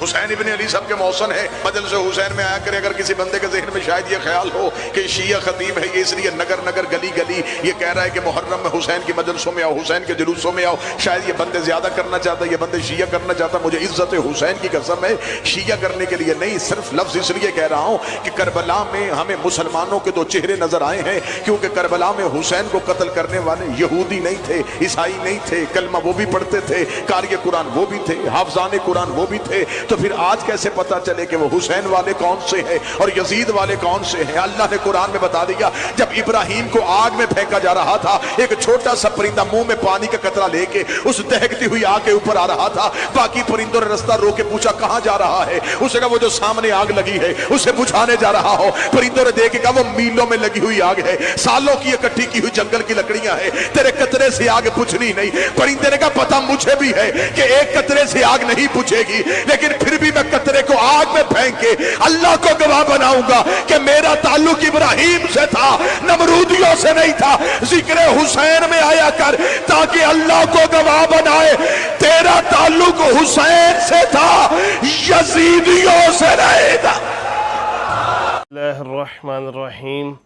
हुसैन इब्न अली साहब के मौसन है, मजलिस हुसैन में आया करे। अगर किसी बंदे के जहन में शायद ये ख्याल हो कि शिया खतीब है, ये इसलिए नगर नगर गली गली ये कह रहा है कि मुहर्रम में हुसैन की मजलिसों में आओ, हुसैन के जुलूसों में आओ, शायद ये बंदे ज्यादा करना चाहता है, ये बंदे शिया करना चाहता। मुझे इज्जत हुसैन की कसम है, शिया करने के लिए नहीं, सिर्फ लफ्ज इसलिए कह रहा हूं कि करबला में हमें मुसलमानों के दो चेहरे नजर आए हैं, क्योंकि करबला में हुसैन को कत्ल करने वाले यहूदी नहीं थे, ईसाई नहीं थे, कलमा वो भी पढ़ते थे, कारी कुरान वो भी थे, हाफजान कुरान वो भी थे। तो फिर आज कैसे पता चले कि वो हुसैन वाले कौन से हैं और यजीद वाले कौन से हैं? अल्लाह ने कुरान में बता दिया, जब इब्राहिम को आग में फेंका जा रहा था, एक छोटा सा परिंदा मुंह में पानी का कतरा लेके उस दहकती हुई आग के ऊपर आ रहा था। बाकी परिंदों ने रास्ता रोक के पूछा कहां जा रहा है? उसने कहा वो जो सामने आग लगी है उसे बुझाने जा रहा हो। परिंदों ने देख के कहा वो मीलों में लगी हुई आग है, सालों की इकट्ठी की हुई जंगल की लकड़ियां है, तेरे कतरे से आग बुझनी नहीं। परिंदे ने कहा पता मुझे भी है कि एक कतरे से आग नहीं बुझेगी, लेकिन फिर भी मैं कतरे को आग में फेंक के अल्लाह को गवाह बनाऊंगा कि मेरा ताल्लुक इब्राहिम से था, नमरूदियों से नहीं था। जिक्र हुसैन में आया कर ताकि अल्लाह को गवाह बनाए, तेरा ताल्लुक हुसैन से था, यजीदियों से नहीं था। बिस्मिल्लाहिर्रहमानिर्रहीम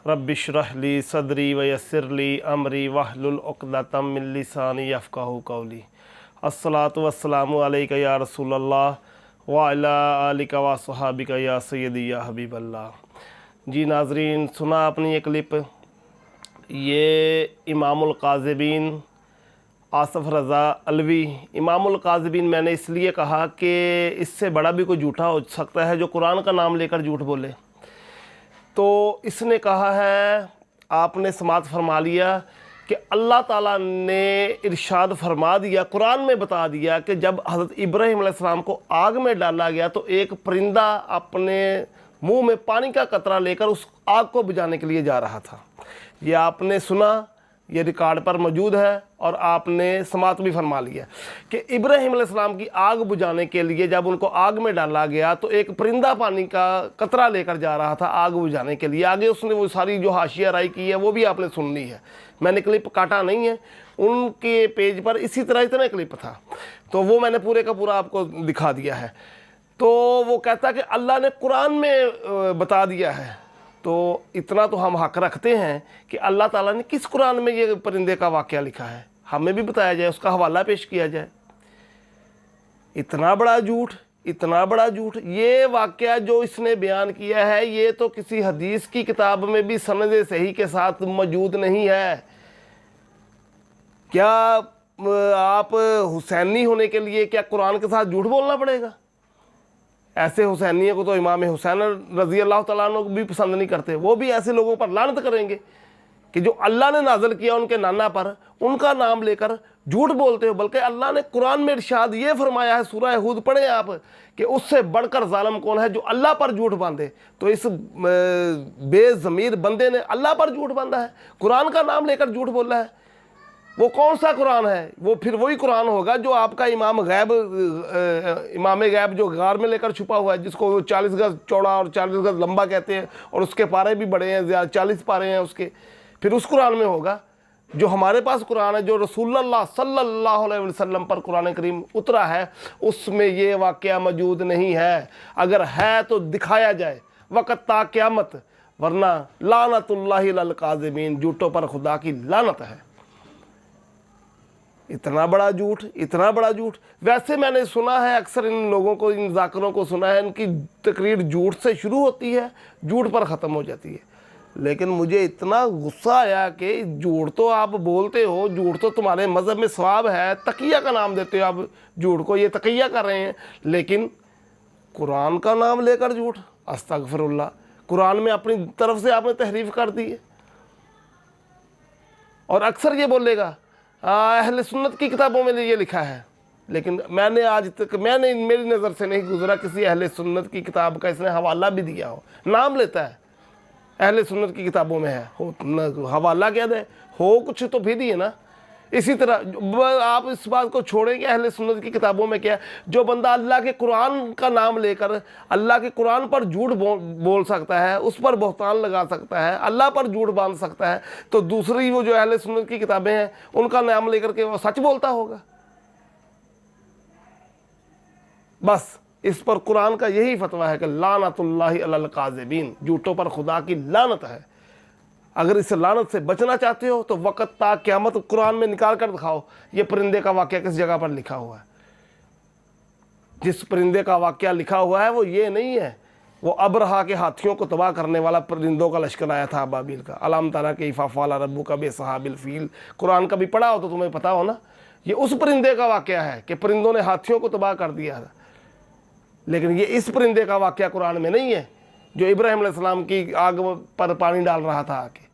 रब्बिश्रह ली सदरी व यस्सिर ली अमरी वहलुल उक़दतम मिन लिसानी यफ़क़हू क़ौली। अस्सलातु वस्सलामु अलैका या रसूलल्लाह व अला आलिका व सहाबिका या सय्यदी या हबीबल्लाह। जी नाज़रीन, सुना अपनी ये क्लिप, ये इमामुल काज़िबीन आसफ़ रज़ा अलवी। इमामुल काज़िबीन मैंने इसलिए कहा कि इससे बड़ा भी कोई झूठा हो सकता है जो कुरान का नाम लेकर झूठ बोले। तो इसने कहा है, आपने समात फरमा लिया कि अल्लाह ताला ने इरशाद फरमा दिया, कुरान में बता दिया कि जब हज़रत इब्राहीम अलैहिस्सलाम को आग में डाला गया तो एक परिंदा अपने मुंह में पानी का कतरा लेकर उस आग को बुझाने के लिए जा रहा था। ये आपने सुना, ये रिकॉर्ड पर मौजूद है और आपने समात भी फरमा लिया कि इब्राहीम अलैहिस्सलाम की आग बुझाने के लिए जब उनको आग में डाला गया तो एक परिंदा पानी का कतरा लेकर जा रहा था आग बुझाने के लिए। आगे उसने वो सारी जो हाशिया राई की है वो भी आपने सुन ली है, मैंने क्लिप काटा नहीं है, उनके पेज पर इसी तरह इतना क्लिप था तो वो मैंने पूरे का पूरा आपको दिखा दिया है। तो वो कहता कि अल्लाह ने कुरान में बता दिया है, तो इतना तो हम हक रखते हैं कि अल्लाह ताला ने किस कुरान में ये परिंदे का वाक़या लिखा है, हमें भी बताया जाए, उसका हवाला पेश किया जाए। इतना बड़ा झूठ, इतना बड़ा झूठ। ये वाक़या जो इसने बयान किया है ये तो किसी हदीस की किताब में भी सनद सही के साथ मौजूद नहीं है। क्या आप हुसैनी होने के लिए क्या कुरान के साथ झूठ बोलना पड़ेगा? ऐसे हुसैनियों को तो इमाम हुसैन रज़ी अल्लाह तआला अन्हु भी पसंद नहीं करते, वो भी ऐसे लोगों पर लानत करेंगे कि जो अल्लाह ने नाज़िल किया उनके नाना पर, उनका नाम लेकर झूठ बोलते हो। बल्कि अल्लाह ने कुरान में इरशाद ये फरमाया है, सूरह हूद पढ़े आप, कि उससे बढ़कर जालिम कौन है जो अल्लाह पर झूठ बांधे। तो इस बेज़मीर बंदे ने अल्लाह पर झूठ बांधा है, कुरान का नाम लेकर झूठ बोला है। वो कौन सा कुरान है? वो फिर वही कुरान होगा जो आपका इमाम गैब जो गार में लेकर छुपा हुआ है, जिसको 40 गज चौड़ा और 40 गज लंबा कहते हैं और उसके पारे भी बड़े हैं, 40 पारे हैं उसके। फिर उस कुरान में होगा। जो हमारे पास कुरान है, जो रसूलुल्लाह सल्लल्लाहु अलैहि वसल्लम पर कुरान करीम उतरा है, उसमें ये वाक़या मौजूद नहीं है। अगर है तो दिखाया जाए वक़्त ता क़यामत, वरना लानतुल्लाहि अल काज़िबीन, झूठों पर खुदा की लानत है। इतना बड़ा झूठ, इतना बड़ा झूठ। वैसे मैंने सुना है, अक्सर इन लोगों को, इन जाकिरों को सुना है, इनकी तकरीर झूठ से शुरू होती है, झूठ पर ख़त्म हो जाती है। लेकिन मुझे इतना गुस्सा आया कि झूठ तो आप बोलते हो, झूठ तो तुम्हारे मज़हब में सवाब है, तकिया का नाम देते हो आप झूठ को, ये तकिया कर रहे हैं, लेकिन कुरान का नाम लेकर झूठ, अस्तगफिरुल्लाह। कुरान में अपनी तरफ से आपने तहरीफ कर दी है। और अक्सर ये बोलेगा अहले सुन्नत की किताबों में ये लिखा है, लेकिन मैंने आज तक, मेरी नज़र से नहीं गुजरा किसी अहले सुन्नत की किताब का इसने हवाला भी दिया हो। नाम लेता है अहले सुन्नत की किताबों में है, हो हवाला क्या दे, हो कुछ तो फिर ही है ना। इसी तरह आप इस बात को छोड़ेंगे, अहले सुन्नत की किताबों में क्या, जो बंदा अल्लाह के कुरान का नाम लेकर अल्लाह के कुरान पर झूठ बोल सकता है, उस पर बहतान लगा सकता है, अल्लाह पर झूठ बांध सकता है, तो दूसरी वो जो अहले सुन्नत की किताबें हैं उनका नाम लेकर के वो सच बोलता होगा। बस इस पर कुरान का यही फतवा है कि लानतुल्लाहि अलल काज़िबीन, झूठों पर खुदा की लानत है। अगर इस लानत से बचना चाहते हो तो वक़्त ता क़यामत कुरान में निकाल कर दिखाओ, ये परिंदे का वाक़या किस जगह पर लिखा हुआ है। जिस परिंदे का वाक़या लिखा हुआ है वो ये नहीं है, वो अबरहा के हाथियों को तबाह करने वाला परिंदों का लश्कर आया था अबाबिल का। अलम तरा कैफ़ फ़अल रब्बुका बिअस्हाबिल फ़ील, कुरान कभी पढ़ा हो तो तुम्हें पता हो ना, ये उस परिंदे का वाक़या है कि परिंदों ने हाथियों को तबाह कर दिया था। लेकिन ये इस परिंदे का वाक़या कुरान में नहीं है जो इब्राहीम अलैहिस्सलाम की आग पर पानी डाल रहा था आके।